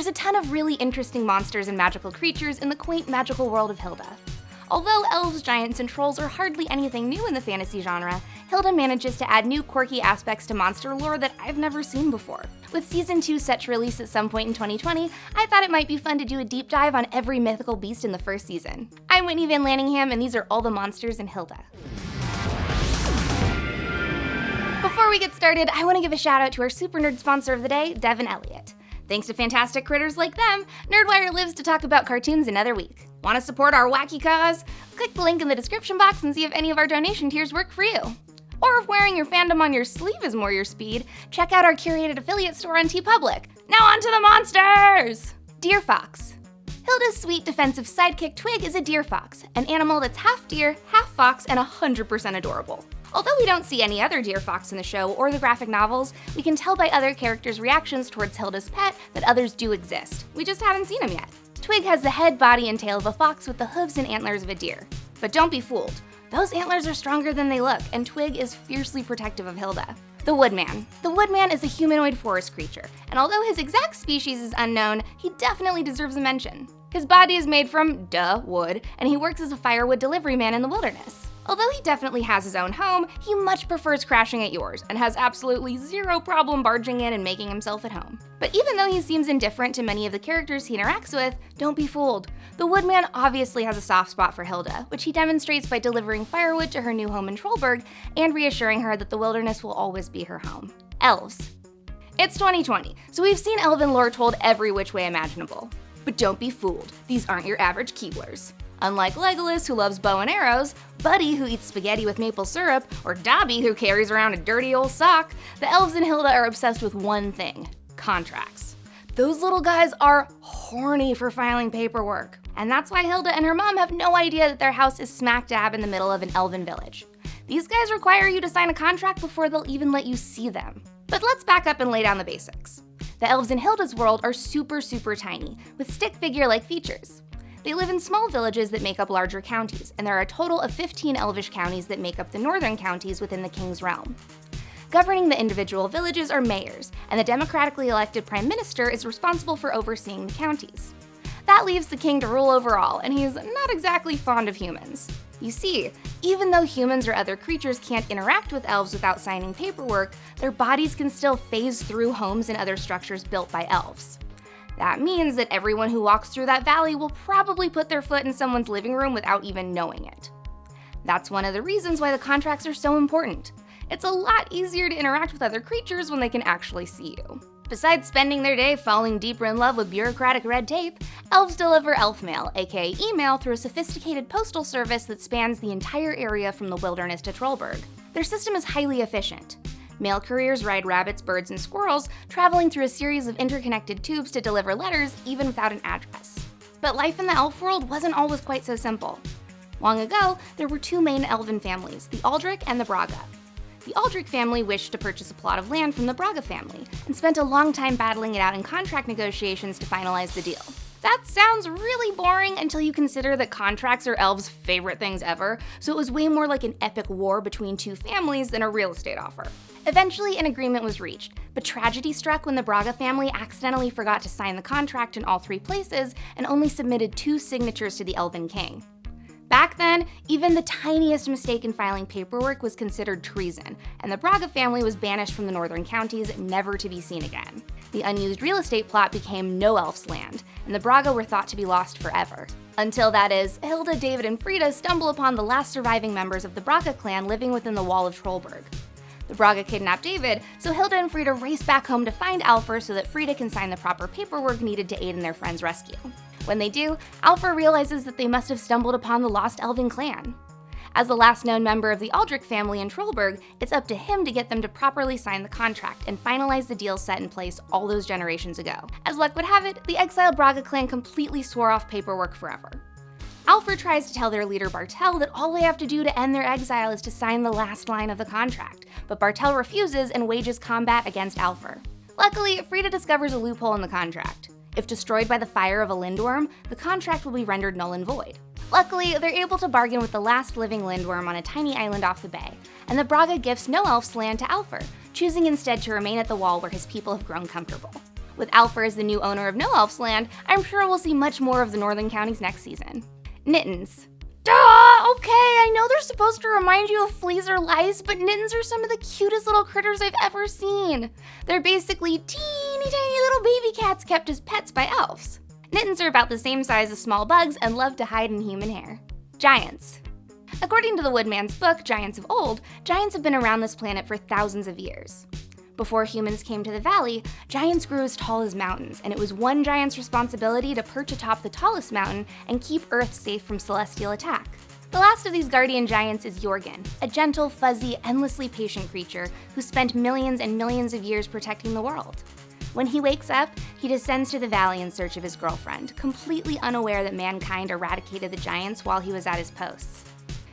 There's a ton of really interesting monsters and magical creatures in the quaint magical world of Hilda. Although elves, giants, and trolls are hardly anything new in the fantasy genre, Hilda manages to add new quirky aspects to monster lore that I've never seen before. With Season 2 set to release at some point in 2020, I thought it might be fun to do a deep dive on every mythical beast in the first season. I'm Whitney Van Lanningham, and these are all the monsters in Hilda. Before we get started, I want to give a shout out to our super nerd sponsor of the day, Devin Elliott. Thanks to fantastic critters like them, Nerdwire lives to talk about cartoons another week. Want to support our wacky cause? Click the link in the description box and see if any of our donation tiers work for you. Or if wearing your fandom on your sleeve is more your speed, check out our curated affiliate store on TeePublic. Now on to the monsters! Deer Fox. Hilda's sweet defensive sidekick Twig is a deer fox, an animal that's half deer, half fox, and 100% adorable. Although we don't see any other deer fox in the show or the graphic novels, we can tell by other characters' reactions towards Hilda's pet that others do exist. We just haven't seen them yet. Twig has the head, body, and tail of a fox with the hooves and antlers of a deer. But don't be fooled. Those antlers are stronger than they look, and Twig is fiercely protective of Hilda. The Woodman. The Woodman is a humanoid forest creature, and although his exact species is unknown, he definitely deserves a mention. His body is made from, wood, and he works as a firewood delivery man in the wilderness. Although he definitely has his own home, he much prefers crashing at yours and has absolutely zero problem barging in and making himself at home. But even though he seems indifferent to many of the characters he interacts with, don't be fooled. The Woodman obviously has a soft spot for Hilda, which he demonstrates by delivering firewood to her new home in Trollberg and reassuring her that the wilderness will always be her home. Elves. It's 2020, so we've seen elven lore told every which way imaginable. But don't be fooled, these aren't your average Keeblers. Unlike Legolas, who loves bow and arrows, Buddy, who eats spaghetti with maple syrup, or Dobby, who carries around a dirty old sock, the elves in Hilda are obsessed with one thing: contracts. Those little guys are horny for filing paperwork. And that's why Hilda and her mom have no idea that their house is smack dab in the middle of an elven village. These guys require you to sign a contract before they'll even let you see them. But let's back up and lay down the basics. The elves in Hilda's world are super tiny, with stick figure-like features. They live in small villages that make up larger counties, and there are a total of 15 elvish counties that make up the northern counties within the king's realm. Governing the individual villages are mayors, and the democratically elected prime minister is responsible for overseeing the counties. That leaves the king to rule over all, and he's not exactly fond of humans. You see, even though humans or other creatures can't interact with elves without signing paperwork, their bodies can still phase through homes and other structures built by elves. That means that everyone who walks through that valley will probably put their foot in someone's living room without even knowing it. That's one of the reasons why the contracts are so important. It's a lot easier to interact with other creatures when they can actually see you. Besides spending their day falling deeper in love with bureaucratic red tape, elves deliver elf mail, aka email, through a sophisticated postal service that spans the entire area from the wilderness to Trollberg. Their system is highly efficient. Mail couriers ride rabbits, birds, and squirrels, traveling through a series of interconnected tubes to deliver letters, even without an address. But life in the elf world wasn't always quite so simple. Long ago, there were two main elven families, the Aldrich and the Braga. The Aldrich family wished to purchase a plot of land from the Braga family, and spent a long time battling it out in contract negotiations to finalize the deal. That sounds really boring until you consider that contracts are elves' favorite things ever, so it was way more like an epic war between two families than a real estate offer. Eventually, an agreement was reached, but tragedy struck when the Braga family accidentally forgot to sign the contract in all three places and only submitted 2 signatures to the Elven King. Back then, even the tiniest mistake in filing paperwork was considered treason, and the Braga family was banished from the northern counties, never to be seen again. The unused real estate plot became no elf's land, and the Braga were thought to be lost forever. Until that is, Hilda, David, and Frida stumble upon the last surviving members of the Braga clan living within the wall of Trollberg. The Braga kidnap David, so Hilda and Frida race back home to find Alfur so that Frida can sign the proper paperwork needed to aid in their friend's rescue. When they do, Alfur realizes that they must have stumbled upon the lost elven clan. As the last known member of the Aldrich family in Trollberg, it's up to him to get them to properly sign the contract and finalize the deal set in place all those generations ago. As luck would have it, the exiled Braga clan completely swore off paperwork forever. Alfur tries to tell their leader Bartel that all they have to do to end their exile is to sign the last line of the contract, but Bartel refuses and wages combat against Alfur. Luckily, Frida discovers a loophole in the contract. If destroyed by the fire of a lindworm, the contract will be rendered null and void. Luckily, they're able to bargain with the last living lindworm on a tiny island off the bay, and the Braga gifts no elf's land to Alfur, choosing instead to remain at the wall where his people have grown comfortable. With Alfred as the new owner of No Elf's Land, I'm sure we'll see much more of the Northern Counties next season. Nittins. Duh! Okay, I know they're supposed to remind you of fleas or lice, but Nittins are some of the cutest little critters I've ever seen. They're basically teeny tiny little baby cats kept as pets by elves. Nittins are about the same size as small bugs and love to hide in human hair. Giants. According to the Woodman's book, Giants of Old, giants have been around this planet for thousands of years. Before humans came to the valley, giants grew as tall as mountains, and it was one giant's responsibility to perch atop the tallest mountain and keep Earth safe from celestial attack. The last of these guardian giants is Jorgen, a gentle, fuzzy, endlessly patient creature who spent millions and millions of years protecting the world. When he wakes up, he descends to the valley in search of his girlfriend, completely unaware that mankind eradicated the giants while he was at his posts.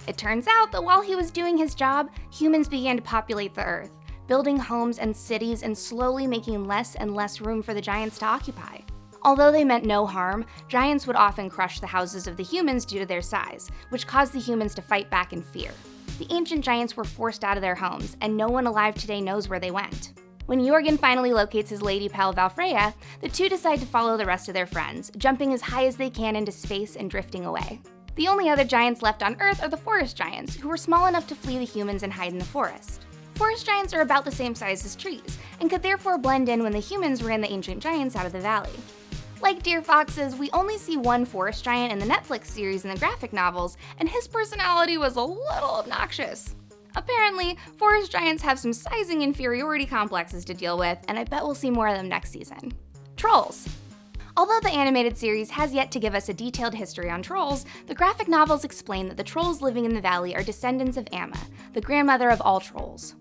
It turns out that while he was doing his job, humans began to populate the Earth, building homes and cities and slowly making less and less room for the giants to occupy. Although they meant no harm, giants would often crush the houses of the humans due to their size, which caused the humans to fight back in fear. The ancient giants were forced out of their homes, and no one alive today knows where they went. When Jorgen finally locates his lady pal Valfreya, the two decide to follow the rest of their friends, jumping as high as they can into space and drifting away. The only other giants left on Earth are the forest giants, who were small enough to flee the humans and hide in the forest. Forest giants are about the same size as trees, and could therefore blend in when the humans ran the ancient giants out of the valley. Like deer foxes, we only see one forest giant in the Netflix series and the graphic novels, and his personality was a little obnoxious. Apparently, forest giants have some sizing inferiority complexes to deal with, and I bet we'll see more of them next season. Trolls. Although the animated series has yet to give us a detailed history on trolls, the graphic novels explain that the trolls living in the valley are descendants of Amma, the grandmother of all trolls.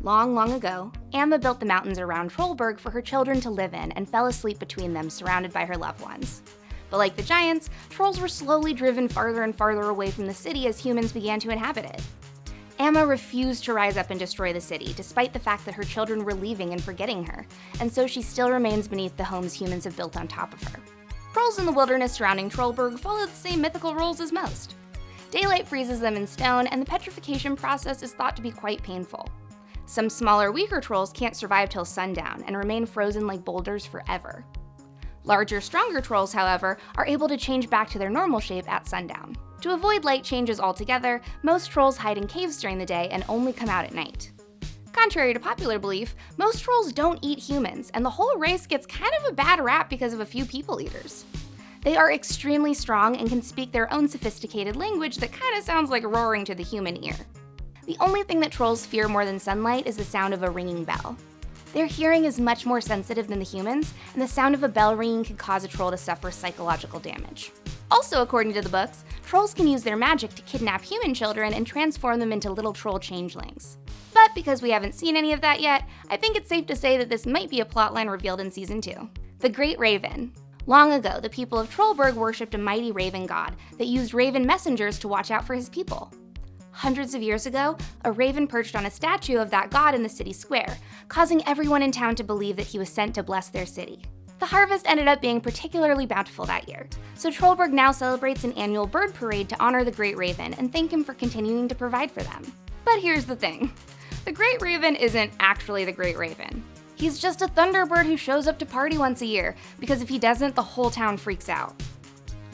Long, long ago, Amma built the mountains around Trollberg for her children to live in and fell asleep between them, surrounded by her loved ones. But like the giants, trolls were slowly driven farther and farther away from the city as humans began to inhabit it. Amma refused to rise up and destroy the city, despite the fact that her children were leaving and forgetting her, and so she still remains beneath the homes humans have built on top of her. Trolls in the wilderness surrounding Trollberg follow the same mythical rules as most. Daylight freezes them in stone, and the petrification process is thought to be quite painful. Some smaller, weaker trolls can't survive till sundown and remain frozen like boulders forever. Larger, stronger trolls, however, are able to change back to their normal shape at sundown. To avoid light changes altogether, most trolls hide in caves during the day and only come out at night. Contrary to popular belief, most trolls don't eat humans, and the whole race gets kind of a bad rap because of a few people eaters. They are extremely strong and can speak their own sophisticated language that kind of sounds like roaring to the human ear. The only thing that trolls fear more than sunlight is the sound of a ringing bell. Their hearing is much more sensitive than the humans, and the sound of a bell ringing can cause a troll to suffer psychological damage. Also, according to the books, trolls can use their magic to kidnap human children and transform them into little troll changelings. But because we haven't seen any of that yet, I think it's safe to say that this might be a plotline revealed in Season 2. The Great Raven. Long ago, the people of Trollberg worshipped a mighty raven god that used raven messengers to watch out for his people. Hundreds of years ago, a raven perched on a statue of that god in the city square, causing everyone in town to believe that he was sent to bless their city. The harvest ended up being particularly bountiful that year, so Trollberg now celebrates an annual bird parade to honor the Great Raven and thank him for continuing to provide for them. But here's the thing. The Great Raven isn't actually the Great Raven. He's just a thunderbird who shows up to party once a year, because if he doesn't, the whole town freaks out.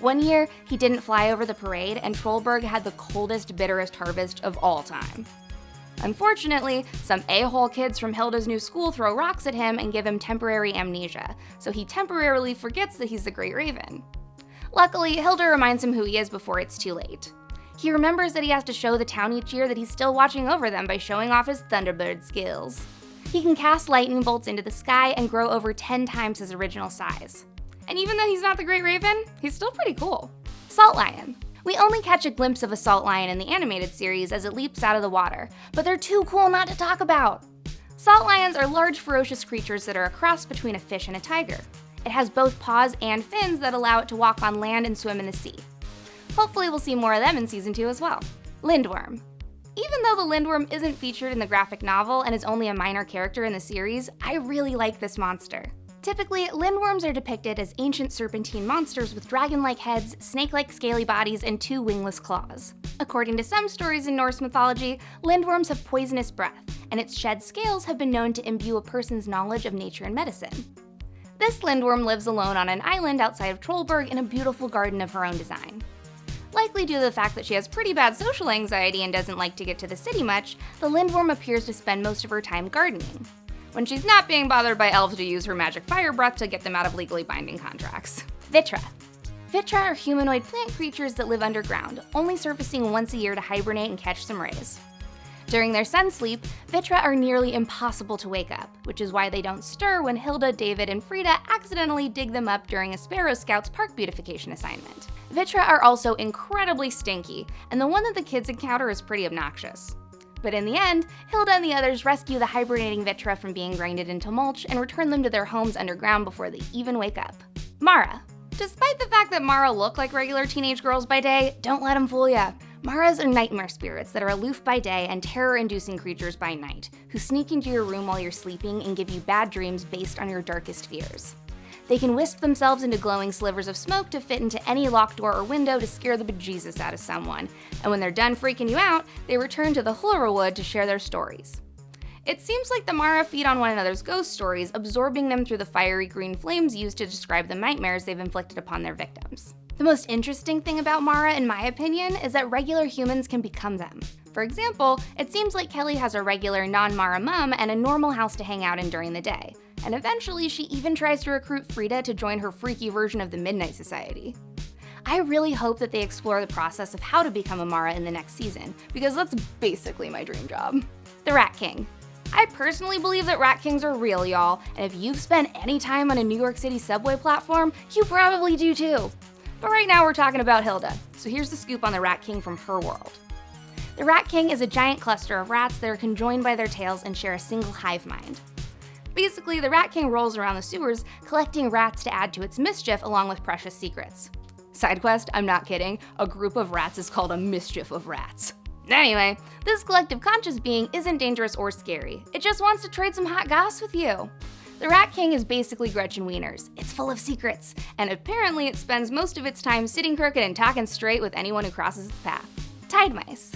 One year, he didn't fly over the parade, and Trollberg had the coldest, bitterest harvest of all time. Unfortunately, some a-hole kids from Hilda's new school throw rocks at him and give him temporary amnesia, so he temporarily forgets that he's the Great Raven. Luckily, Hilda reminds him who he is before it's too late. He remembers that he has to show the town each year that he's still watching over them by showing off his Thunderbird skills. He can cast lightning bolts into the sky and grow over 10 times his original size. And even though he's not the Great Raven, he's still pretty cool. Salt Lion. We only catch a glimpse of a salt lion in the animated series as it leaps out of the water, but they're too cool not to talk about. Salt lions are large, ferocious creatures that are a cross between a fish and a tiger. It has both paws and fins that allow it to walk on land and swim in the sea. Hopefully we'll see more of them in Season 2 as well. Lindworm. Even though the Lindworm isn't featured in the graphic novel and is only a minor character in the series, I really like this monster. Typically, lindworms are depicted as ancient serpentine monsters with dragon-like heads, snake-like scaly bodies, and 2 wingless claws. According to some stories in Norse mythology, lindworms have poisonous breath, and its shed scales have been known to imbue a person's knowledge of nature and medicine. This lindworm lives alone on an island outside of Trollberg in a beautiful garden of her own design. Likely due to the fact that she has pretty bad social anxiety and doesn't like to get to the city much, the lindworm appears to spend most of her time gardening, when she's not being bothered by elves to use her magic fire breath to get them out of legally binding contracts. Vitra. Vitra are humanoid plant creatures that live underground, only surfacing once a year to hibernate and catch some rays. During their sun sleep, Vitra are nearly impossible to wake up, which is why they don't stir when Hilda, David, and Frida accidentally dig them up during a Sparrow Scouts park beautification assignment. Vitra are also incredibly stinky, and the one that the kids encounter is pretty obnoxious. But in the end, Hilda and the others rescue the hibernating Vitra from being grinded into mulch and return them to their homes underground before they even wake up. Mara. Despite the fact that Mara look like regular teenage girls by day, don't let them fool ya. Maras are nightmare spirits that are aloof by day and terror-inducing creatures by night, who sneak into your room while you're sleeping and give you bad dreams based on your darkest fears. They can wisp themselves into glowing slivers of smoke to fit into any locked door or window to scare the bejesus out of someone, and when they're done freaking you out, they return to the Hulra Wood to share their stories. It seems like the Mara feed on one another's ghost stories, absorbing them through the fiery green flames used to describe the nightmares they've inflicted upon their victims. The most interesting thing about Mara, in my opinion, is that regular humans can become them. For example, it seems like Kelly has a regular non-Mara mom and a normal house to hang out in during the day, and eventually she even tries to recruit Frida to join her freaky version of the Midnight Society. I really hope that they explore the process of how to become a Mara in the next season, because that's basically my dream job. The Rat King. I personally believe that Rat Kings are real, y'all, and if you've spent any time on a New York City subway platform, you probably do too. But right now we're talking about Hilda, so here's the scoop on the Rat King from her world. The Rat King is a giant cluster of rats that are conjoined by their tails and share a single hive mind. Basically, the Rat King rolls around the sewers, collecting rats to add to its mischief along with precious secrets. Side quest, I'm not kidding, a group of rats is called a mischief of rats. Anyway, this collective conscious being isn't dangerous or scary, it just wants to trade some hot goss with you. The Rat King is basically Gretchen Wieners. It's full of secrets, and apparently it spends most of its time sitting crooked and talking straight with anyone who crosses its path. Tide mice.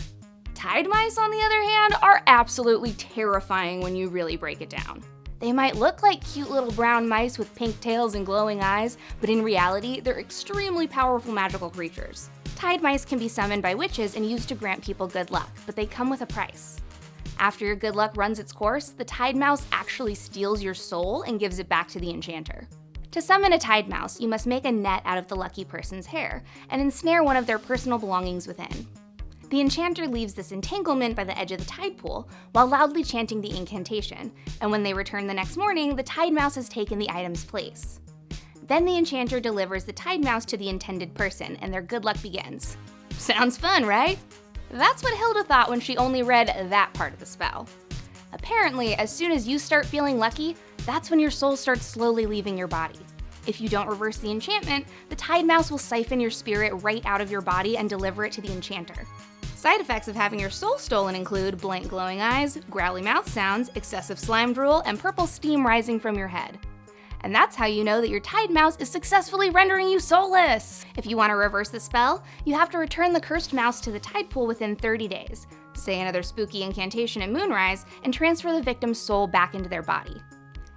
Tide mice, on the other hand, are absolutely terrifying when you really break it down. They might look like cute little brown mice with pink tails and glowing eyes, but in reality, they're extremely powerful magical creatures. Tide mice can be summoned by witches and used to grant people good luck, but they come with a price. After your good luck runs its course, the Tide Mouse actually steals your soul and gives it back to the enchanter. To summon a Tide Mouse, you must make a net out of the lucky person's hair and ensnare one of their personal belongings within. The enchanter leaves this entanglement by the edge of the tide pool while loudly chanting the incantation, and when they return the next morning, the Tide Mouse has taken the item's place. Then the enchanter delivers the Tide Mouse to the intended person, and their good luck begins. Sounds fun, right? That's what Hilda thought when she only read that part of the spell. Apparently, as soon as you start feeling lucky, that's when your soul starts slowly leaving your body. If you don't reverse the enchantment, the Tide Mouse will siphon your spirit right out of your body and deliver it to the enchanter. Side effects of having your soul stolen include blank glowing eyes, growly mouth sounds, excessive slime drool, and purple steam rising from your head. And that's how you know that your Tide Mouse is successfully rendering you soulless! If you want to reverse the spell, you have to return the cursed mouse to the tide pool within 30 days, say another spooky incantation at moonrise, and transfer the victim's soul back into their body.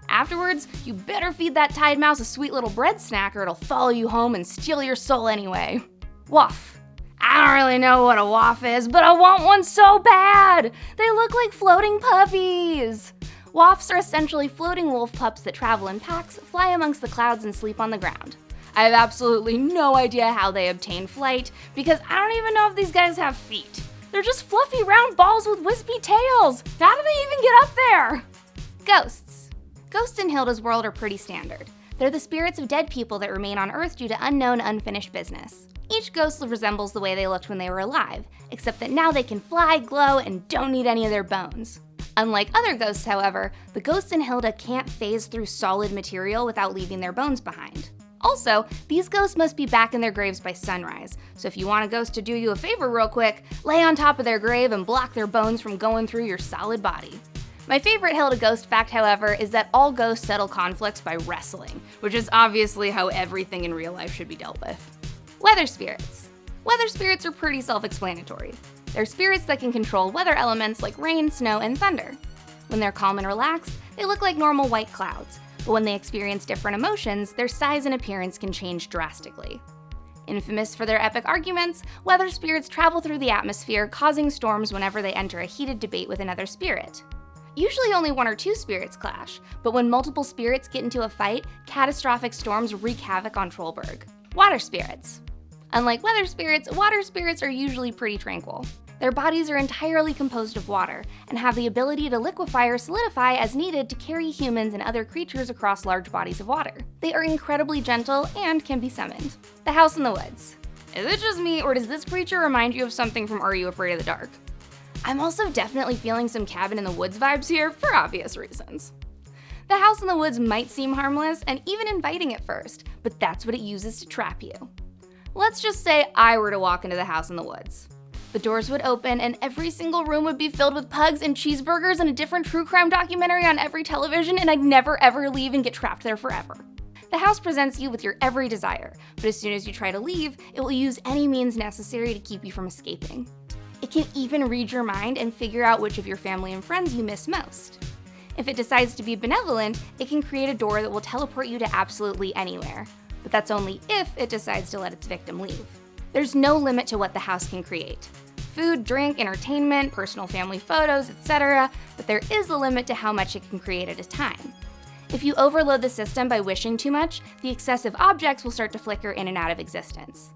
Afterwards, you better feed that Tide Mouse a sweet little bread snack or it'll follow you home and steal your soul anyway. Waff. I don't really know what a waff is, but I want one so bad! They look like floating puppies! Waffs are essentially floating wolf pups that travel in packs, fly amongst the clouds, and sleep on the ground. I have absolutely no idea how they obtain flight, because I don't even know if these guys have feet. They're just fluffy round balls with wispy tails! How do they even get up there? Ghosts. Ghosts in Hilda's world are pretty standard. They're the spirits of dead people that remain on Earth due to unknown, unfinished business. Each ghost resembles the way they looked when they were alive, except that now they can fly, glow, and don't need any of their bones. Unlike other ghosts, however, the ghosts in Hilda can't phase through solid material without leaving their bones behind. Also, these ghosts must be back in their graves by sunrise, so if you want a ghost to do you a favor real quick, lay on top of their grave and block their bones from going through your solid body. My favorite Hilda ghost fact, however, is that all ghosts settle conflicts by wrestling, which is obviously how everything in real life should be dealt with. Weather spirits. Weather spirits are pretty self-explanatory. They're spirits that can control weather elements like rain, snow, and thunder. When they're calm and relaxed, they look like normal white clouds, but when they experience different emotions, their size and appearance can change drastically. Infamous for their epic arguments, weather spirits travel through the atmosphere, causing storms whenever they enter a heated debate with another spirit. Usually only one or two spirits clash, but when multiple spirits get into a fight, catastrophic storms wreak havoc on Trollberg. Water spirits. Unlike weather spirits, water spirits are usually pretty tranquil. Their bodies are entirely composed of water and have the ability to liquefy or solidify as needed to carry humans and other creatures across large bodies of water. They are incredibly gentle and can be summoned. The House in the Woods. Is it just me, or does this creature remind you of something from Are You Afraid of the Dark? I'm also definitely feeling some Cabin in the Woods vibes here for obvious reasons. The House in the Woods might seem harmless and even inviting at first, but that's what it uses to trap you. Let's just say I were to walk into the House in the Woods. The doors would open and every single room would be filled with pugs and cheeseburgers and a different true crime documentary on every television, and I'd never ever leave and get trapped there forever. The house presents you with your every desire, but as soon as you try to leave, it will use any means necessary to keep you from escaping. It can even read your mind and figure out which of your family and friends you miss most. If it decides to be benevolent, it can create a door that will teleport you to absolutely anywhere, but that's only if it decides to let its victim leave. There's no limit to what the house can create. Food, drink, entertainment, personal family photos, etc., but there is a limit to how much it can create at a time. If you overload the system by wishing too much, the excessive objects will start to flicker in and out of existence.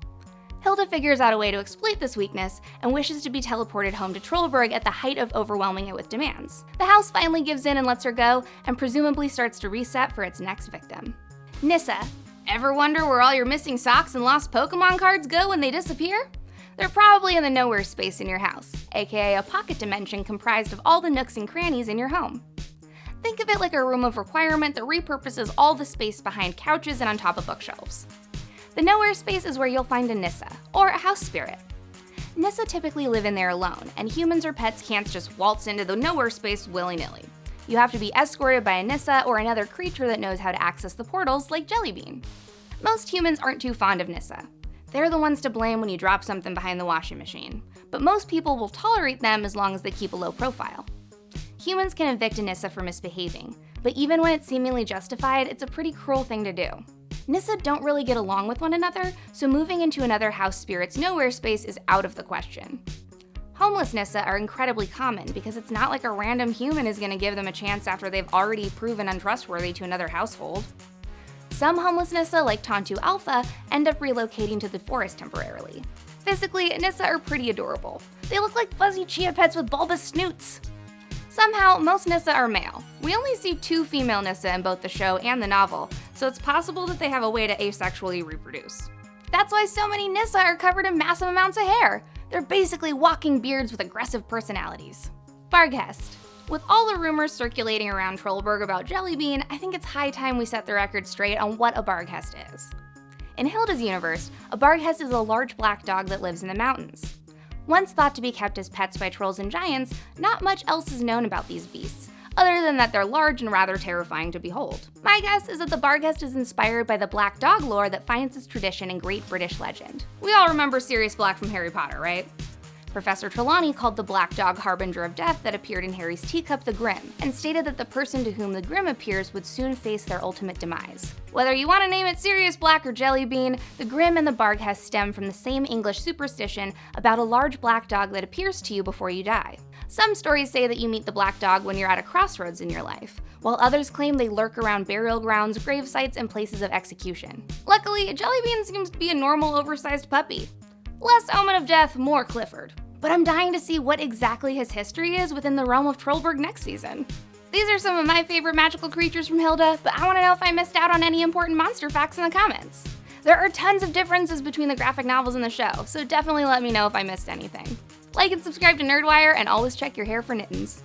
Hilda figures out a way to exploit this weakness and wishes to be teleported home to Trollberg at the height of overwhelming it with demands. The house finally gives in and lets her go, and presumably starts to reset for its next victim. Nissa. Ever wonder where all your missing socks and lost Pokemon cards go when they disappear? They're probably in the nowhere space in your house, aka a pocket dimension comprised of all the nooks and crannies in your home. Think of it like a room of requirement that repurposes all the space behind couches and on top of bookshelves. The nowhere space is where you'll find a Nissa, or a house spirit. Nissa typically live in there alone, and humans or pets can't just waltz into the nowhere space willy-nilly. You have to be escorted by a Nissa or another creature that knows how to access the portals, like Jellybean. Most humans aren't too fond of Nissa. They're the ones to blame when you drop something behind the washing machine, but most people will tolerate them as long as they keep a low profile. Humans can evict a Nissa for misbehaving, but even when it's seemingly justified, it's a pretty cruel thing to do. Nissa don't really get along with one another, so moving into another house spirit's nowhere space is out of the question. Homeless Nissa are incredibly common because it's not like a random human is going to give them a chance after they've already proven untrustworthy to another household. Some homeless Nissa, like Tontu Alpha, end up relocating to the forest temporarily. Physically, Nissa are pretty adorable. They look like fuzzy chia pets with bulbous snoots. Somehow, most Nissa are male. We only see 2 female Nissa in both the show and the novel, so it's possible that they have a way to asexually reproduce. That's why so many Nissa are covered in massive amounts of hair. They're basically walking beards with aggressive personalities. Barghest. With all the rumors circulating around Trollberg about Jellybean, I think it's high time we set the record straight on what a Barghest is. In Hilda's universe, a Barghest is a large black dog that lives in the mountains. Once thought to be kept as pets by trolls and giants, not much else is known about these beasts, other than that they're large and rather terrifying to behold. My guess is that the Barghest is inspired by the black dog lore that finds its tradition in Great British legend. We all remember Sirius Black from Harry Potter, right? Professor Trelawney called the black dog harbinger of death that appeared in Harry's teacup the Grim, and stated that the person to whom the Grim appears would soon face their ultimate demise. Whether you want to name it Sirius Black or Jellybean, the Grim and the Barghest stem from the same English superstition about a large black dog that appears to you before you die. Some stories say that you meet the black dog when you're at a crossroads in your life, while others claim they lurk around burial grounds, grave sites, and places of execution. Luckily, Jellybean seems to be a normal, oversized puppy. Less omen of death, more Clifford. But I'm dying to see what exactly his history is within the realm of Trollberg next season. These are some of my favorite magical creatures from Hilda, but I want to know if I missed out on any important monster facts in the comments. There are tons of differences between the graphic novels and the show, so definitely let me know if I missed anything. Like and subscribe to Nerdwire, and always check your hair for Nittens.